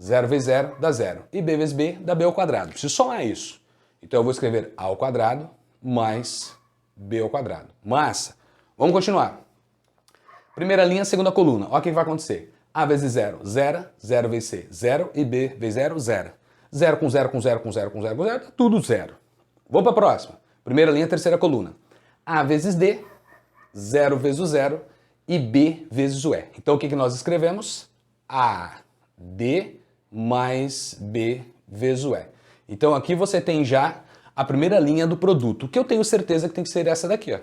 0 vezes 0 dá 0. E B vezes B dá B ao quadrado. Preciso somar isso. Então, eu vou escrever A ao quadrado mais B ao quadrado. Massa! Vamos continuar. Primeira linha, segunda coluna. Olha o que vai acontecer. A vezes 0, 0. 0 vezes C, 0. E B vezes 0, 0. 0 com 0 com 0 com 0 com 0 com 0, dá tudo 0. Vamos para a próxima. Primeira linha, terceira coluna. A vezes D, 0 vezes o 0. e B vezes o E. Então o que nós escrevemos? AD mais B vezes o E. Então aqui você tem já a primeira linha do produto, que eu tenho certeza que tem que ser essa daqui, ó.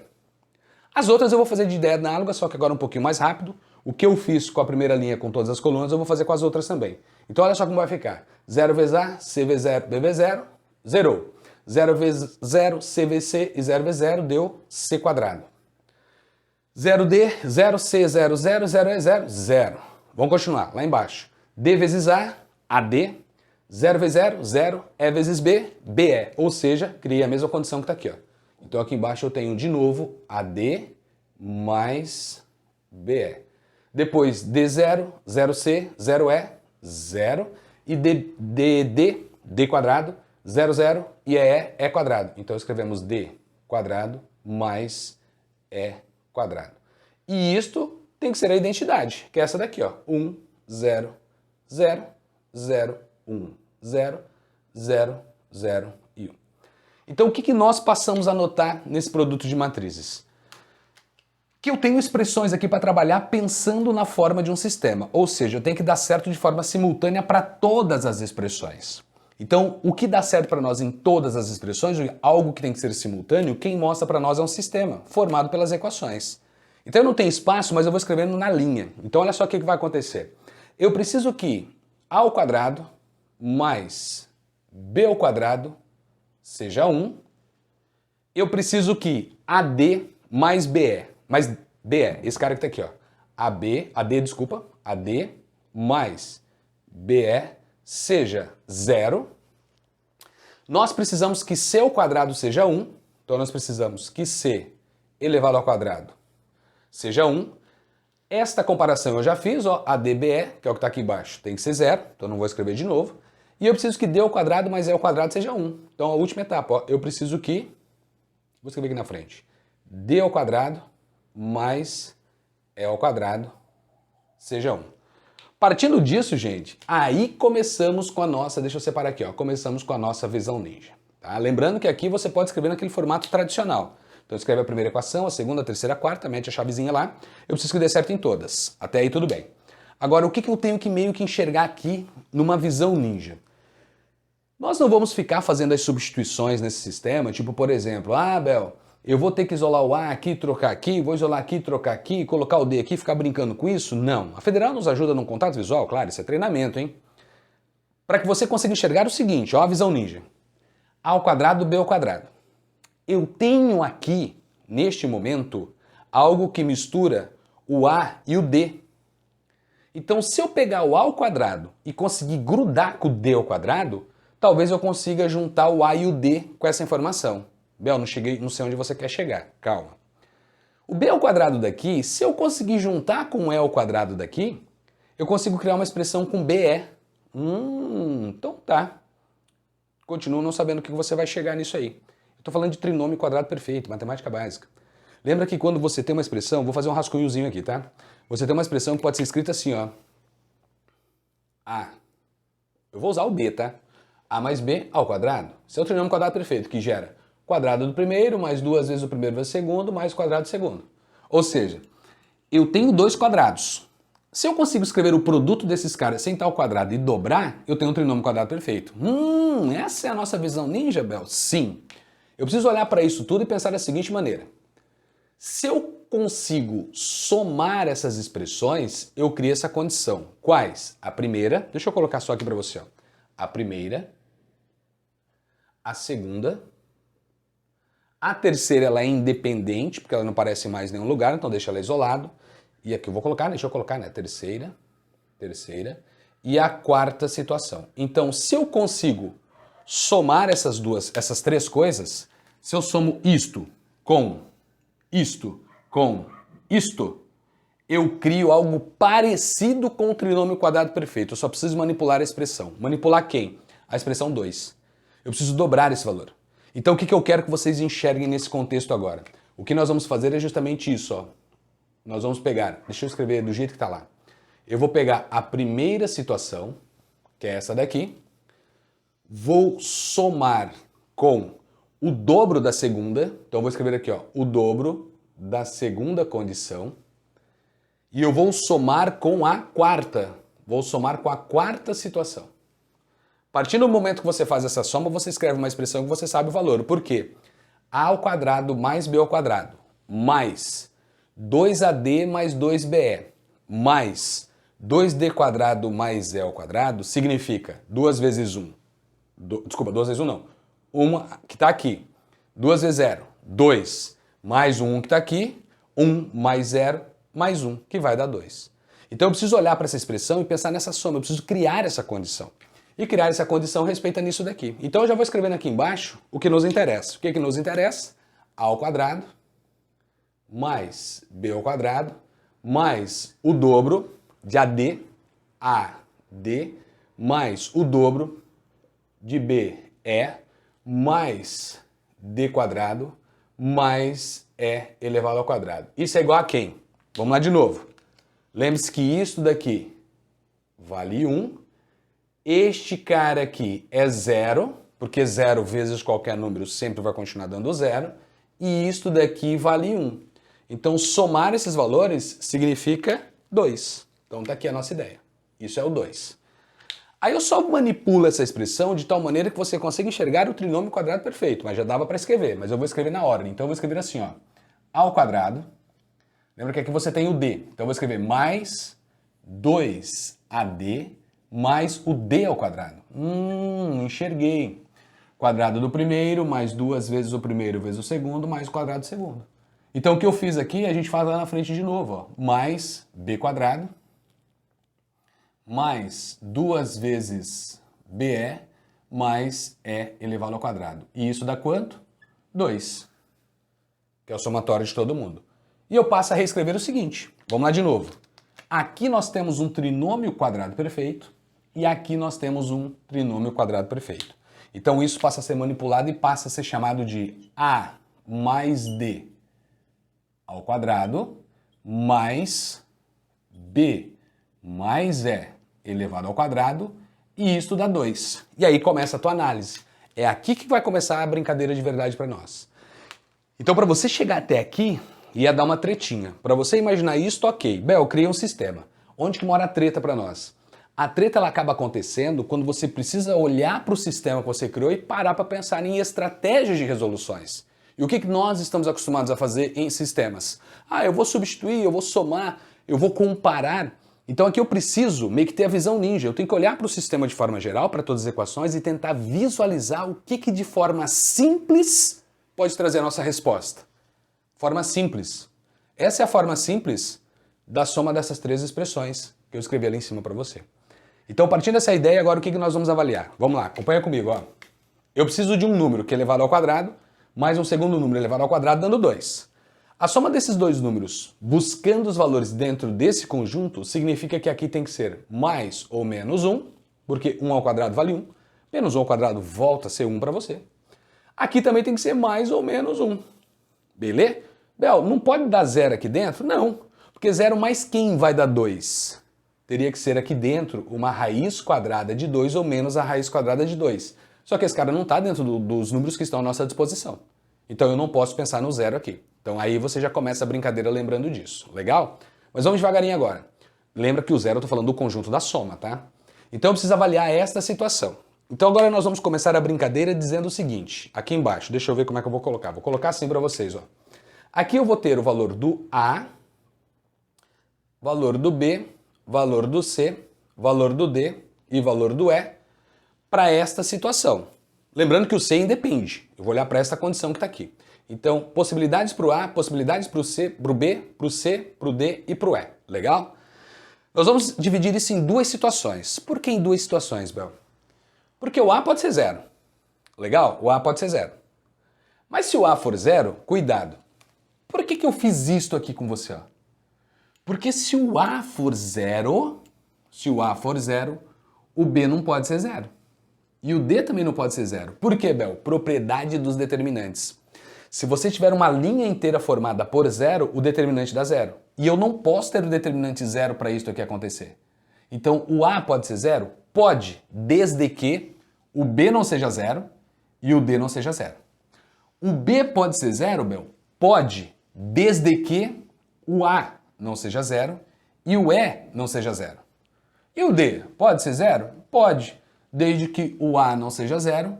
As outras eu vou fazer de ideia análoga, só que agora um pouquinho mais rápido. O que eu fiz com a primeira linha com todas as colunas, eu vou fazer com as outras também. Então olha só como vai ficar. 0 vezes A, C vezes 0, B vezes 0, zerou. 0 vezes 0, C vezes C e 0 vezes 0 deu C quadrado. 0D, 0C, 0, 0, 0 é 0, 0. Vamos continuar, lá embaixo. D vezes A, AD. 0 vezes 0, 0. E vezes B, BE. Ou seja, criei a mesma condição que está aqui, ó. Então aqui embaixo eu tenho de novo AD mais BE. Depois D0, 0C, 0E, 0. E D quadrado, 0, 0. E E quadrado. Então escrevemos D quadrado mais E quadrado. E isto tem que ser a identidade, que é essa daqui, ó. 1, 0, 0, 0, 1, 0, 0, 0 e 1. Então o que nós passamos a notar nesse produto de matrizes? Que eu tenho expressões aqui para trabalhar pensando na forma de um sistema, ou seja, eu tenho que dar certo de forma simultânea para todas as expressões. Então, o que dá certo para nós em todas as expressões, algo que tem que ser simultâneo, quem mostra para nós é um sistema formado pelas equações. Então eu não tenho espaço, mas eu vou escrevendo na linha. Então olha só o que vai acontecer. Eu preciso que A ao quadrado mais B ao quadrado seja 1. Eu preciso que AD mais BE, esse cara que está aqui, ó. AD mais BE seja 0. Nós precisamos que C ao quadrado seja 1. Então nós precisamos que C elevado ao quadrado seja 1. Esta comparação eu já fiz, ó, ADBE, que é o que está aqui embaixo, tem que ser 0, então não vou escrever de novo. E eu preciso que D ao quadrado mais E ao quadrado seja 1. Então a última etapa, ó, eu preciso que, vou escrever aqui na frente, D ao quadrado mais E ao quadrado seja 1. Partindo disso, gente, aí começamos com a nossa, deixa eu separar aqui, ó, começamos com a nossa visão ninja. Tá? Lembrando que aqui você pode escrever naquele formato tradicional. Então escreve a primeira equação, a segunda, a terceira, a quarta, mete a chavezinha lá. Eu preciso que dê certo em todas. Até aí tudo bem. Agora, o que eu tenho que meio que enxergar aqui numa visão ninja? Nós não vamos ficar fazendo as substituições nesse sistema, tipo, por exemplo, Bel, eu vou ter que isolar o A aqui, trocar aqui, vou isolar aqui, trocar aqui, colocar o D aqui, ficar brincando com isso? Não. A Federal nos ajuda no contato visual, claro, isso é treinamento, hein? Para que você consiga enxergar o seguinte, ó, a visão ninja. A ao quadrado, B ao quadrado. Eu tenho aqui, neste momento, algo que mistura o A e o D. Então, se eu pegar o A ao quadrado e conseguir grudar com o D ao quadrado, talvez eu consiga juntar o A e o D com essa informação. Bel, não sei onde você quer chegar, calma. O B ao quadrado daqui, se eu conseguir juntar com o E ao quadrado daqui, eu consigo criar uma expressão com BE. Então tá. Continuo não sabendo o que você vai chegar nisso aí. Estou falando de trinômio quadrado perfeito, matemática básica. Lembra que quando você tem uma expressão, vou fazer um rascunhozinho aqui, tá? Você tem uma expressão que pode ser escrita assim, ó. Eu vou usar o B, tá? A mais B ao quadrado. Esse é o trinômio quadrado perfeito, que gera quadrado do primeiro, mais 2 vezes o primeiro vezes o segundo, mais quadrado do segundo. Ou seja, eu tenho dois quadrados. Se eu consigo escrever o produto desses caras sem tal quadrado e dobrar, eu tenho um trinômio quadrado perfeito. Essa é a nossa visão ninja, Bel? Sim. Eu preciso olhar para isso tudo e pensar da seguinte maneira. Se eu consigo somar essas expressões, eu crio essa condição. Quais? A primeira, deixa eu colocar só aqui para você. Ó. A primeira, a segunda, a terceira ela é independente, porque ela não aparece mais em nenhum lugar, então deixa ela isolado. E aqui eu vou colocar, deixa eu colocar, né? Terceira, e a quarta situação. Então, se eu consigo somar essas três coisas, se eu somo isto com isto, eu crio algo parecido com o trinômio quadrado perfeito. Eu só preciso manipular a expressão. Manipular quem? A expressão 2. Eu preciso dobrar esse valor. Então o que eu quero que vocês enxerguem nesse contexto agora? O que nós vamos fazer é justamente isso, ó. Nós vamos pegar, deixa eu escrever do jeito que está lá. Eu vou pegar a primeira situação, que é essa daqui, vou somar com o dobro da segunda, então eu vou escrever aqui, ó, o dobro da segunda condição, E eu vou somar com a quarta. Vou somar com a quarta situação. A partir do momento que você faz essa soma, você escreve uma expressão que você sabe o valor. Por quê? A ao quadrado mais b ao quadrado mais 2ad mais 2be mais 2d quadrado mais e ao quadrado significa 2 vezes 1. Desculpa, 2 vezes 1 não. Uma que está aqui. 2 vezes 0, 2. Mais o 1 que está aqui. 1 mais 0 mais 1, que vai dar 2. Então eu preciso olhar para essa expressão e pensar nessa soma. Eu preciso criar essa condição. E criar essa condição respeita nisso daqui. Então eu já vou escrevendo aqui embaixo o que nos interessa. O que nos interessa? A ao quadrado mais b ao quadrado mais o dobro de AD mais o dobro de BE mais D quadrado mais E elevado ao quadrado. Isso é igual a quem? Vamos lá de novo. Lembre-se que isso daqui vale 1. Este cara aqui é 0, porque 0 vezes qualquer número sempre vai continuar dando 0. E isto daqui vale 1. Então somar esses valores significa 2. Então tá aqui a nossa ideia. Isso é o 2. Aí eu só manipulo essa expressão de tal maneira que você consiga enxergar o trinômio quadrado perfeito, mas já dava para escrever, mas eu vou escrever na ordem. Então eu vou escrever assim, ó, a ao quadrado, lembra que aqui você tem o d, então eu vou escrever mais 2ad mais o d ao quadrado. Enxerguei. Quadrado do primeiro mais 2 vezes o primeiro vezes o segundo mais o quadrado do segundo. Então o que eu fiz aqui, a gente faz lá na frente de novo, ó, mais b quadrado mais 2 vezes BE mais E elevado ao quadrado. E isso dá quanto? 2, que é o somatório de todo mundo. E eu passo a reescrever o seguinte, vamos lá de novo. Aqui nós temos um trinômio quadrado perfeito e aqui nós temos um trinômio quadrado perfeito. Então isso passa a ser manipulado e passa a ser chamado de A mais D ao quadrado mais B mais E elevado ao quadrado, e isso dá 2. E aí começa a tua análise. É aqui que vai começar a brincadeira de verdade para nós. Então para você chegar até aqui, ia dar uma tretinha. Para você imaginar isso, ok. Bel, eu criei um sistema. Onde que mora a treta para nós? A treta ela acaba acontecendo quando você precisa olhar para o sistema que você criou e parar para pensar em estratégias de resoluções. E o que nós estamos acostumados a fazer em sistemas? Eu vou substituir, eu vou somar, eu vou comparar. Então aqui eu preciso meio que ter a visão ninja. Eu tenho que olhar para o sistema de forma geral, para todas as equações e tentar visualizar o que de forma simples pode trazer a nossa resposta. Forma simples. Essa é a forma simples da soma dessas três expressões que eu escrevi ali em cima para você. Então, partindo dessa ideia, agora o que nós vamos avaliar? Vamos lá, acompanha comigo. Ó. Eu preciso de um número que é elevado ao quadrado, mais um segundo número elevado ao quadrado, dando 2. A soma desses dois números, buscando os valores dentro desse conjunto, significa que aqui tem que ser mais ou menos 1, porque 1 ao quadrado vale 1, menos 1 ao quadrado volta a ser 1 para você. Aqui também tem que ser mais ou menos 1. Beleza? Bel, não pode dar 0 aqui dentro? Não, porque 0 mais quem vai dar 2? Teria que ser aqui dentro uma raiz quadrada de 2 ou menos a raiz quadrada de 2. Só que esse cara não está dentro dos números que estão à nossa disposição. Então eu não posso pensar no 0 aqui. Então aí você já começa a brincadeira lembrando disso. Legal? Mas vamos devagarinho agora. Lembra que o 0 eu estou falando do conjunto da soma, tá? Então eu preciso avaliar esta situação. Então agora nós vamos começar a brincadeira dizendo o seguinte. Aqui embaixo, deixa eu ver como é que eu vou colocar. Vou colocar assim para vocês, ó. Aqui eu vou ter o valor do A, valor do B, valor do C, valor do D e valor do E para esta situação. Lembrando que o C independe. Eu vou olhar para esta condição que está aqui. Então, possibilidades para o A, possibilidades para o C, para o B, para o C, para o D e para o E. Legal? Nós vamos dividir isso em duas situações. Por que em duas situações, Bel? Porque o A pode ser 0. Legal? O A pode ser 0. Mas se o A for 0, cuidado. Por que eu fiz isto aqui com você? Ó? Porque se o A for 0, o B não pode ser 0. E o D também não pode ser 0. Por quê, Bel? Propriedade dos determinantes. Se você tiver uma linha inteira formada por 0, o determinante dá 0. E eu não posso ter o determinante 0 para isso aqui acontecer. Então, o A pode ser 0? Pode, desde que o B não seja 0 e o D não seja 0. O B pode ser 0, Bel? Pode, desde que o A não seja 0 e o E não seja zero. E o D pode ser zero? Pode, desde que o A não seja zero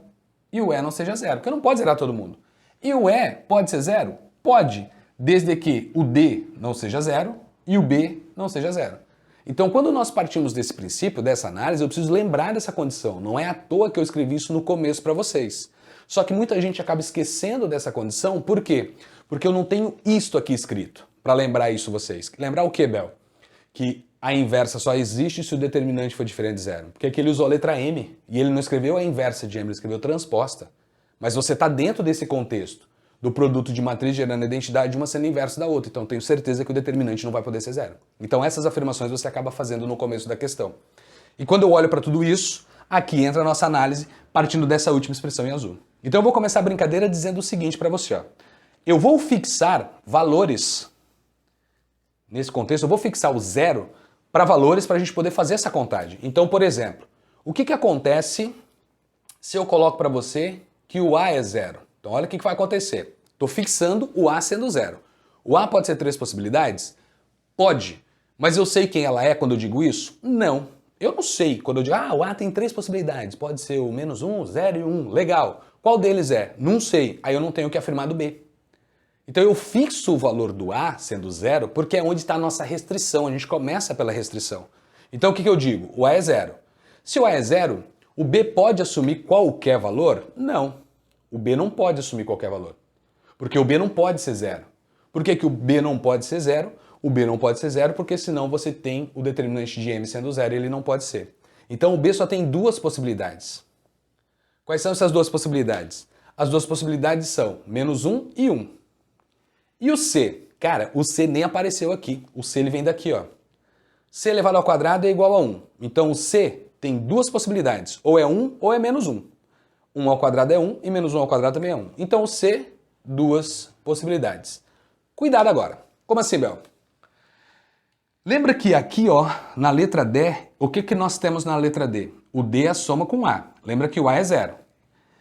e o E não seja zero, porque não pode zerar todo mundo. E o E pode ser zero? Pode, desde que o D não seja zero e o B não seja zero. Então, quando nós partimos desse princípio, dessa análise, eu preciso lembrar dessa condição. Não é à toa que eu escrevi isso no começo para vocês. Só que muita gente acaba esquecendo dessa condição, por quê? Porque eu não tenho isto aqui escrito para lembrar isso vocês. Lembrar o quê, Bel? Que a inversa só existe se o determinante for diferente de zero. Porque aqui ele usou a letra M e ele não escreveu a inversa de M, ele escreveu transposta. Mas você está dentro desse contexto do produto de matriz gerando a identidade, uma sendo inversa da outra. Então tenho certeza que o determinante não vai poder ser zero. Então essas afirmações você acaba fazendo no começo da questão. E quando eu olho para tudo isso, aqui entra a nossa análise partindo dessa última expressão em azul. Então eu vou começar a brincadeira dizendo o seguinte para você. Ó. Eu vou fixar valores, nesse contexto, eu vou fixar o zero para valores para a gente poder fazer essa contagem. Então, por exemplo, o que acontece se eu coloco para você que o A é zero? Então olha o que vai acontecer. Estou fixando o A sendo zero. O A pode ser 3 possibilidades? Pode. Mas eu sei quem ela é quando eu digo isso? Não. Eu não sei. Quando eu digo, o A tem 3 possibilidades. Pode ser o -1, 0 e 1. Legal. Qual deles é? Não sei. Aí eu não tenho que afirmar do B. Então eu fixo o valor do A sendo zero porque é onde está a nossa restrição. A gente começa pela restrição. Então o que eu digo? O A é zero. Se o A é zero, o B pode assumir qualquer valor? Não. O B não pode assumir qualquer valor. Porque o B não pode ser zero. Por que o B não pode ser zero? O B não pode ser zero porque senão você tem o determinante de M sendo zero e ele não pode ser. Então o B só tem 2 possibilidades. Quais são essas 2 possibilidades? As 2 possibilidades são -1 e 1. E o C? Cara, o C nem apareceu aqui. O C ele vem daqui, ó. C elevado ao quadrado é igual a 1. Então o C tem 2 possibilidades. Ou é 1 ou é -1. 1 ao quadrado é 1 e -1 ao quadrado também é 1. Então o C, 2 possibilidades. Cuidado agora. Como assim, Bel? Lembra que aqui, ó, na letra D, o que nós temos na letra D? O D é a soma com A. Lembra que o A é zero.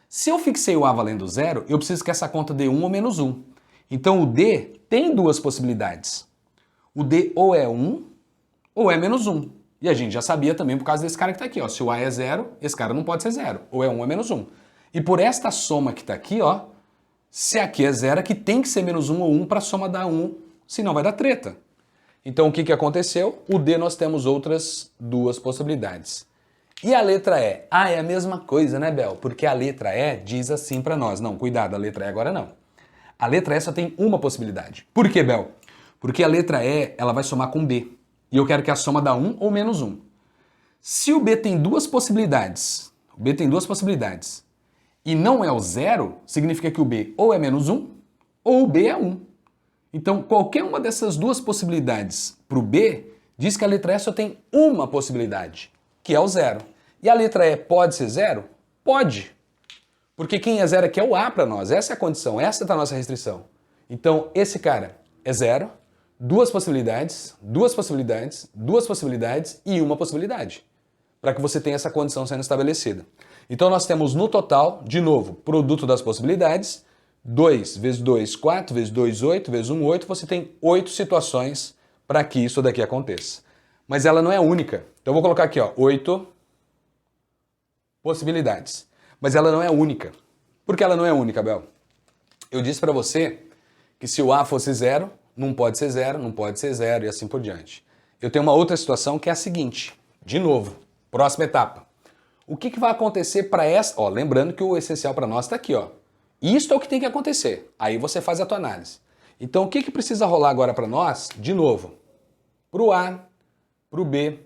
Se eu fixei o A valendo zero, eu preciso que essa conta dê 1 ou -1. Então o D tem 2 possibilidades. O D ou é 1 ou é -1. E a gente já sabia também por causa desse cara que está aqui. Ó. Se o A é zero, esse cara não pode ser zero. Ou é 1 ou é -1. E por esta soma que está aqui, ó, se aqui é zero, aqui tem que ser -1 ou 1 para a soma dar 1, senão vai dar treta. Então o que aconteceu? O D nós temos outras 2 possibilidades. E a letra E? É a mesma coisa, né, Bel? Porque a letra E diz assim para nós. Não, cuidado, a letra E agora não. A letra E só tem uma possibilidade. Por quê, Bel? Porque a letra E ela vai somar com B. E eu quero que a soma dá 1 ou -1. Se o B tem 2 possibilidades, e não é o zero, significa que o B ou é -1 ou o B é 1. Então, qualquer uma dessas 2 possibilidades para o B diz que a letra E só tem uma possibilidade, que é o zero. E a letra E pode ser zero? Pode. Porque quem é zero aqui é o A para nós. Essa é a condição, essa é a nossa restrição. Então, esse cara é zero, 2 possibilidades, 2 possibilidades, 2 possibilidades e uma possibilidade. Para que você tenha essa condição sendo estabelecida. Então, nós temos no total, de novo, produto das possibilidades, 2 vezes 2, 4, vezes 2, 8, vezes 1, 8. Você tem 8 situações para que isso daqui aconteça. Mas ela não é única. Então, eu vou colocar aqui, ó, 8 possibilidades. Mas ela não é única. Por que ela não é única, Bel? Eu disse para você que se o A fosse zero, não pode ser zero, não pode ser zero e assim por diante. Eu tenho uma outra situação que é a seguinte. De novo, próxima etapa. O que vai acontecer para essa... Ó, lembrando que o essencial para nós está aqui, ó. Isto é o que tem que acontecer. Aí você faz a tua análise. Então, o que precisa rolar agora para nós? De novo, para o A, para o B,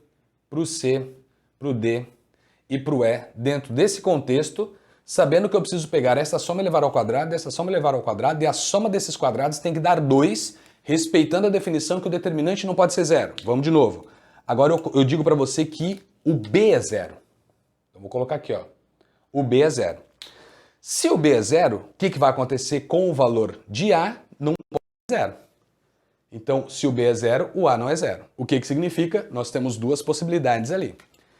para o C, para o D e para o E, dentro desse contexto, sabendo que eu preciso pegar essa soma elevada ao quadrado, essa soma elevada ao quadrado, e a soma desses quadrados tem que dar 2, respeitando a definição que o determinante não pode ser zero. Vamos de novo. Agora eu digo para você que o B é zero. Eu vou colocar aqui, ó. O B é zero. Se o B é zero, o que vai acontecer com o valor de A? Não pode ser zero. Então, se o B é zero, o A não é zero. O que significa? Nós temos 2 possibilidades ali.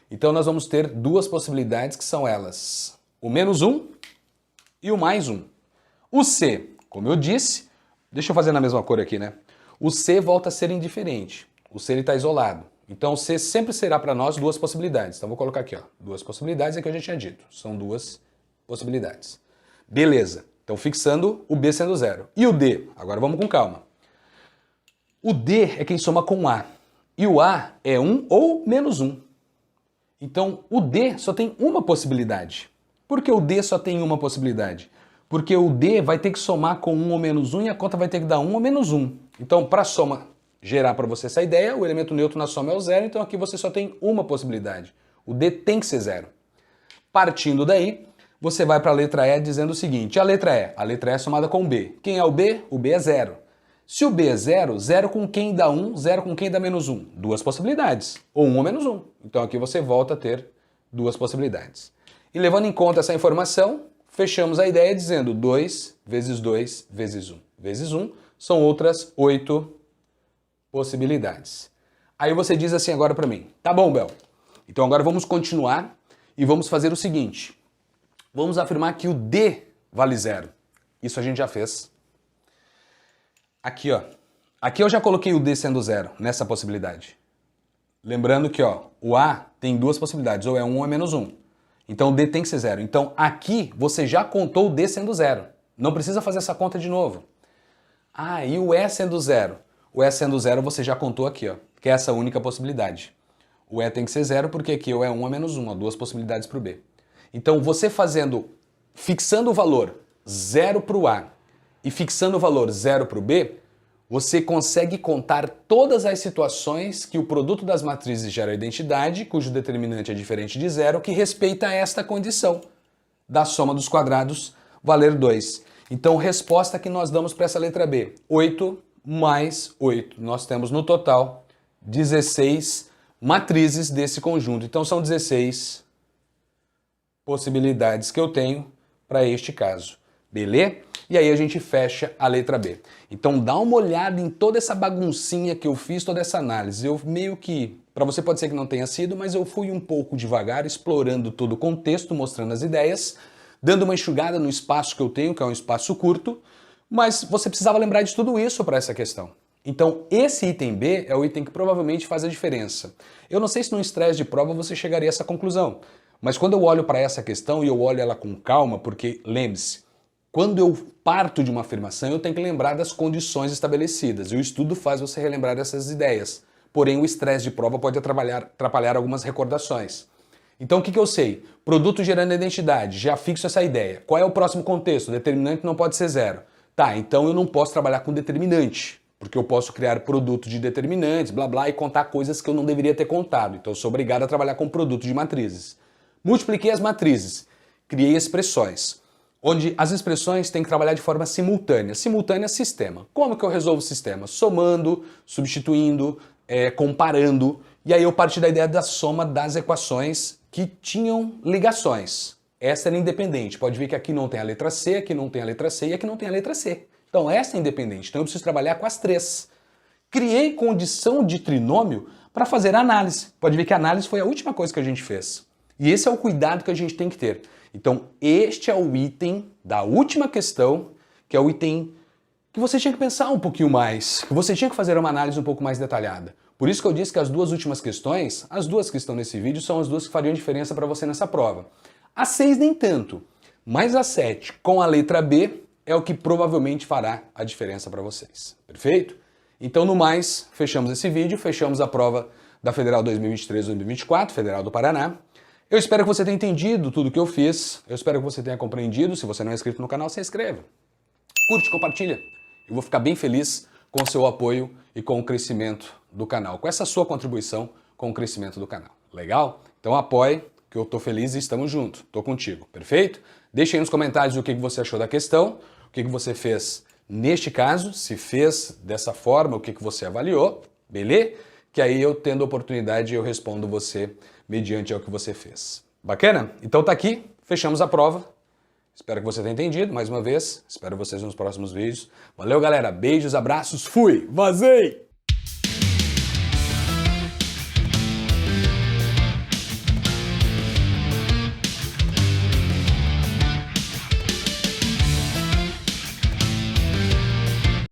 Então, nós vamos ter 2 possibilidades que são elas. O -1 e o +1. O C, como eu disse, deixa eu fazer na mesma cor aqui, né? O C volta a ser indiferente. O C está isolado. Então o C sempre será para nós duas possibilidades. Então vou colocar aqui, ó, duas possibilidades, é que eu já tinha dito. São duas possibilidades. Beleza. Então fixando o B sendo 0. E o D? Agora vamos com calma. O D é quem soma com o A. E o A é 1 ou menos 1. Então o D só tem uma possibilidade. Por que o D só tem uma possibilidade? Porque o D vai ter que somar com 1 ou menos 1 e a conta vai ter que dar 1 ou menos 1. Então para a soma gerar para você essa ideia, o elemento neutro na soma é o 0, então aqui você só tem uma possibilidade. O D tem que ser 0. Partindo daí, você vai para a letra E dizendo o seguinte, a letra E é somada com o B. Quem é o B? O B é 0. Se o B é 0, 0 com quem dá 1, 0 com quem dá menos 1? Duas possibilidades, ou 1 ou menos 1. Então aqui você volta a ter duas possibilidades. E levando em conta essa informação, fechamos a ideia dizendo 2 vezes 2 vezes 1 vezes 1 são outras 8 possibilidades. Aí você diz assim agora para mim, tá bom, Bel, então agora vamos continuar e vamos fazer o seguinte. Vamos afirmar que o D vale 0. Isso a gente já fez. Aqui, ó. Aqui eu já coloquei o D sendo 0, nessa possibilidade. Lembrando que, ó, o A tem duas possibilidades, ou é 1 ou é menos 1. Então o D tem que ser 0. Então aqui você já contou o D sendo 0. Não precisa fazer essa conta de novo. Ah, e o E sendo 0? O E sendo 0 você já contou aqui, ó, que é essa única possibilidade. O E tem que ser 0 porque aqui ou é 1 ou é menos 1, ó, duas possibilidades para o B. Então você fixando o valor 0 para o A e fixando o valor 0 para o B, você consegue contar todas as situações que o produto das matrizes gera identidade, cujo determinante é diferente de 0, que respeita esta condição da soma dos quadrados valer 2. Então, resposta que nós damos para essa letra B, 8 mais 8. Nós temos no total 16 matrizes desse conjunto. Então, são 16 possibilidades que eu tenho para este caso. Beleza? E aí a gente fecha a letra B. Então dá uma olhada em toda essa baguncinha que eu fiz, toda essa análise. Eu meio que, para você pode ser que não tenha sido, mas eu fui um pouco devagar, explorando todo o contexto, mostrando as ideias, dando uma enxugada no espaço que eu tenho, que é um espaço curto, mas você precisava lembrar de tudo isso para essa questão. Então esse item B é o item que provavelmente faz a diferença. Eu não sei se no estresse de prova você chegaria a essa conclusão, mas quando eu olho para essa questão e eu olho ela com calma, porque lembre-se, quando eu parto de uma afirmação, eu tenho que lembrar das condições estabelecidas, e o estudo faz você relembrar dessas ideias. Porém, o estresse de prova pode atrapalhar algumas recordações. Então, o que eu sei? Produto gerando identidade, já fixo essa ideia. Qual é o próximo contexto? Determinante não pode ser 0. Tá, então eu não posso trabalhar com determinante, porque eu posso criar produto de determinantes, blá blá, e contar coisas que eu não deveria ter contado. Então, eu sou obrigado a trabalhar com produto de matrizes. Multipliquei as matrizes, criei expressões, onde as expressões têm que trabalhar de forma simultânea. Simultânea, sistema. Como que eu resolvo o sistema? Somando, substituindo, comparando. E aí eu parti da ideia da soma das equações que tinham ligações. Essa era independente. Pode ver que aqui não tem a letra C, aqui não tem a letra C e aqui não tem a letra C. Então essa é independente. Então eu preciso trabalhar com as três. Criei condição de trinômio para fazer a análise. Pode ver que a análise foi a última coisa que a gente fez. E esse é o cuidado que a gente tem que ter. Então, este é o item da última questão, que é o item que você tinha que pensar um pouquinho mais, que você tinha que fazer uma análise um pouco mais detalhada. Por isso que eu disse que as duas últimas questões, as duas que estão nesse vídeo, são as duas que fariam diferença para você nessa prova. A 6 nem tanto, mas a 7 com a letra B é o que provavelmente fará a diferença para vocês. Perfeito? Então, no mais, fechamos esse vídeo, fechamos a prova da Federal 2023-2024, Federal do Paraná. Eu espero que você tenha entendido tudo que eu fiz, eu espero que você tenha compreendido. Se você não é inscrito no canal, se inscreva. Curte, compartilha. Eu vou ficar bem feliz com o seu apoio e com o crescimento do canal, com essa sua contribuição com o crescimento do canal. Legal? Então apoie, que eu tô feliz e estamos juntos. Tô contigo, perfeito? Deixe aí nos comentários o que você achou da questão, o que você fez neste caso, se fez dessa forma, o que você avaliou, beleza? Que aí eu, tendo oportunidade, eu respondo você mediante ao que você fez. Bacana? Então tá aqui, fechamos a prova. Espero que você tenha entendido, mais uma vez. Espero vocês nos próximos vídeos. Valeu, galera. Beijos, abraços, fui! Vazei!